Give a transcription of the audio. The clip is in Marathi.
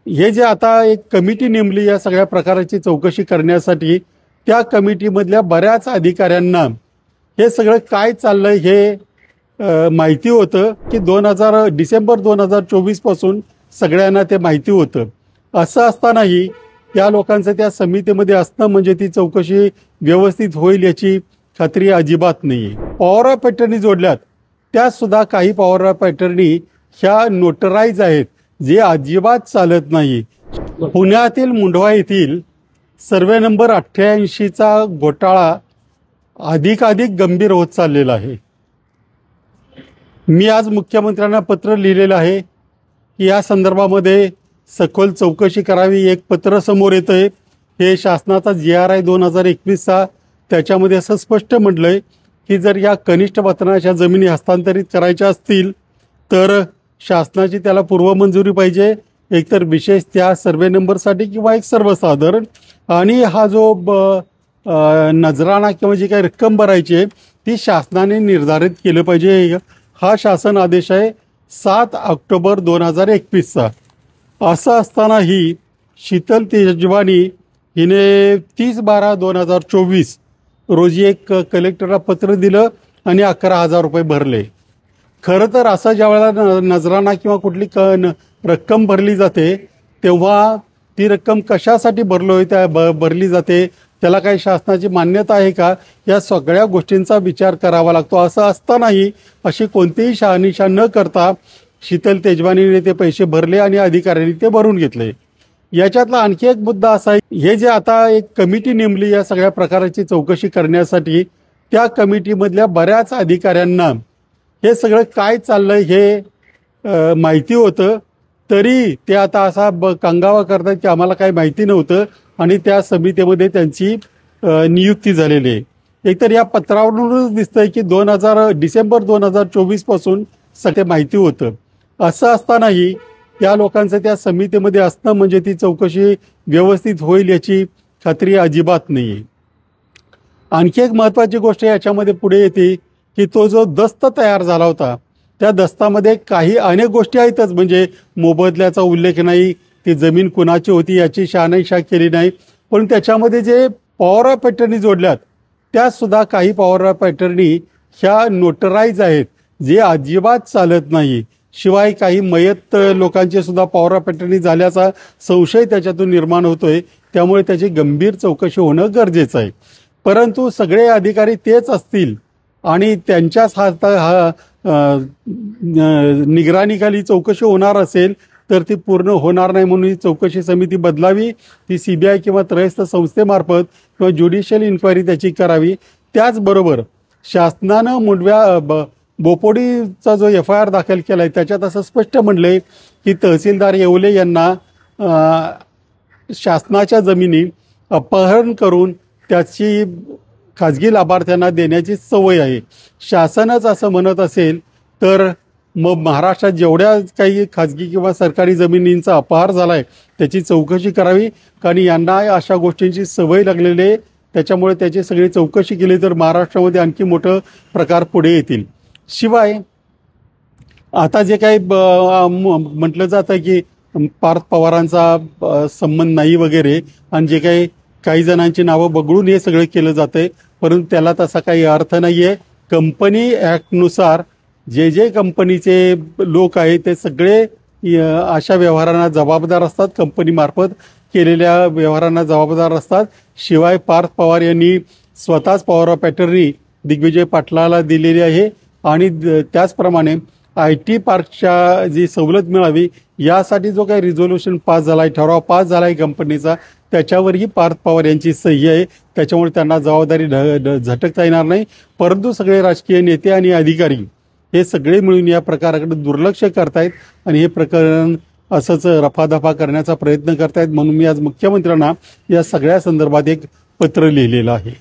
हे जे आता एक कमिटी नेमली या सगळ्या प्रकाराची चौकशी करण्यासाठी, त्या कमिटीमधल्या बऱ्याच अधिकाऱ्यांना हे सगळं काय चाललंय हे माहिती होतं की डिसेंबर 2024 पासून सगळ्यांना ते माहिती होतं. असं असतानाही त्या लोकांचं त्या समितीमध्ये असणं म्हणजे ती चौकशी व्यवस्थित होईल याची खात्री अजिबात नाही. पॉवर ऑफ अटर्नी जोडल्यात, त्या सुद्धा काही पॉवर ऑफ अटर्नी ह्या नोटराईज आहेत, जे अजिबात चालत नाही. पुण्यातील मुंढवा येथील सर्वे नंबर 88चा घोटाळा अधिकाधिक गंभीर होत चाललेला आहे. मी आज मुख्यमंत्र्यांना पत्र लिहिलेलं आहे की या संदर्भामध्ये सखोल चौकशी करावी. एक पत्र समोर येतं आहे, हे शासनाचा GRI 2021चा, त्याच्यामध्ये असं स्पष्ट म्हटलंय की जर या कनिष्ठ पतनाच्या जमिनी हस्तांतरित करायच्या असतील तर शासनाची त्याला पूर्वमंजुरी पाहिजे, एकतर विशेष त्या सर्वे नंबरसाठी किंवा एक सर्वसाधारण. आणि हा जो नजराणा किंवा जी काही रक्कम भरायची आहे ती शासनाने निर्धारित केलं पाहिजे. हा शासन आदेश आहे 7 ऑक्टोबर 2021चा. असं असतानाही शीतल तेजवानी हिने 30/12/2024 रोजी एक कलेक्टरला पत्र दिलं आणि 11,000 रुपये भरले. खरं तर असं ज्या वेळेला नजराणा किंवा कुठली रक्कम भरली जाते तेव्हा ती रक्कम कशासाठी भरली जाते, त्याला काही शासनाची मान्यता आहे का, या सगळ्या गोष्टींचा विचार करावा लागतो. असं असतानाही अशी कोणतीही शहानिशा न करता शीतल तेजवानीने ते पैसे भरले आणि अधिकाऱ्यांनी ते भरून घेतले. याच्यातला आणखी एक मुद्दा असा आहे, हे जे आता एक कमिटी नेमली या सगळ्या प्रकाराची चौकशी करण्यासाठी, त्या कमिटीमधल्या बऱ्याच अधिकाऱ्यांना हे सगळं काय चाललंय हे माहिती होतं, तरी ते आता असा कांगावा करतात की आम्हाला काही माहिती नव्हतं आणि त्या समितीमध्ये त्यांची नियुक्ती झालेली आहे. एकतर या पत्रावरूनच दिसतंय की डिसेंबर 2024 पासून सगळे माहिती होतं. असं असतानाही त्या लोकांचं त्या समितीमध्ये असणं म्हणजे ती चौकशी व्यवस्थित होईल याची खात्री अजिबात नाही आहे. आणखी एक महत्त्वाची गोष्ट याच्यामध्ये पुढे येते की तो जो दस्त तयार झाला होता त्या दस्तामध्ये अनेक गोष्टी आहेतच, म्हणजे मोबदल्याचा उल्लेख नाही, ती जमीन कुणाची होती याची शहानिशा केली नाही, पण त्याच्यामध्ये जे पॉवर ऑफ अटर्नी जोडल्यात त्या सुद्धा काही पॉवर ऑफ अटर्नी ह्या नोटराईज आहेत, जे अजिबात चालत नाही. शिवाय काही मयत लोकांचे सुद्धा पॉवर ऑफ अटर्नी झाल्याचा संशय त्याच्यातून निर्माण होतोय. त्यामुळे त्याची गंभीर चौकशी होणं गरजेचं आहे. परंतु सगळे अधिकारी तेच असतील आणि त्यांच्याच निगराणीखाली चौकशी होणार असेल तर ती पूर्ण होणार नाही. म्हणून ही चौकशी समिती बदलावी, ती CBI किंवा त्रयस्थ संस्थेमार्फत किंवा ज्युडिशियल इन्क्वायरी त्याची करावी. त्याचबरोबर शासनानं बोपोडीचा जो FIR दाखल केला आहे त्याच्यात असं स्पष्ट म्हटलंय की तहसीलदार येवले यांना शासनाच्या जमिनी अपहरण करून त्याची खाजगी लाभार्थ्यांना देण्याची सवय आहे. शासनच असं म्हणत असेल तर मग महाराष्ट्रात जेवढ्या काही खाजगी किंवा सरकारी जमिनींचा अपहार झाला आहे त्याची चौकशी करावी, कारण यांना अशा गोष्टींची सवय लागलेली आहे. त्याच्यामुळे त्याची सगळी चौकशी केली तर महाराष्ट्रामध्ये आणखी मोठं प्रकार पुढे येतील. शिवाय आता जे काही म्हटलं जातं की पार्थ पवारांचा संबंध नाही वगैरे, आणि जे काही जणांची नावं बघडून हे सगळं केलं जातंय, परंतु त्याला तसा काही अर्थ नाही आहे. कंपनी ॲक्टनुसार जे कंपनीचे लोक आहेत ते सगळे अशा व्यवहारांना जबाबदार असतात, कंपनीमार्फत केलेल्या व्यवहारांना जबाबदार असतात. शिवाय पार्थ पवार यांनी स्वतःच पॉवर ऑफ अटर्नी दिग्विजय पाटलाला दिलेली आहे आणि त्याचप्रमाणे IT पार्कच्या जी सवलत मिळावी यासाठी जो काही रिझोल्युशन पास झाला आहे, ठराव पास झाला आहे कंपनीचा, त्याच्यावरही पार्थ पवार यांची सही आहे. त्याच्यामुळे त्यांना जबाबदारी झटकता येणार नाही. परंतु सगळे राजकीय नेते आणि अधिकारी हे सगळे मिळून या प्रकाराकडे दुर्लक्ष करतायत आणि हे प्रकरण असंच रफादफा करण्याचा प्रयत्न करतायत. म्हणून मी आज मुख्यमंत्र्यांना या सगळ्या संदर्भात एक पत्र लिहिलेलं आहे.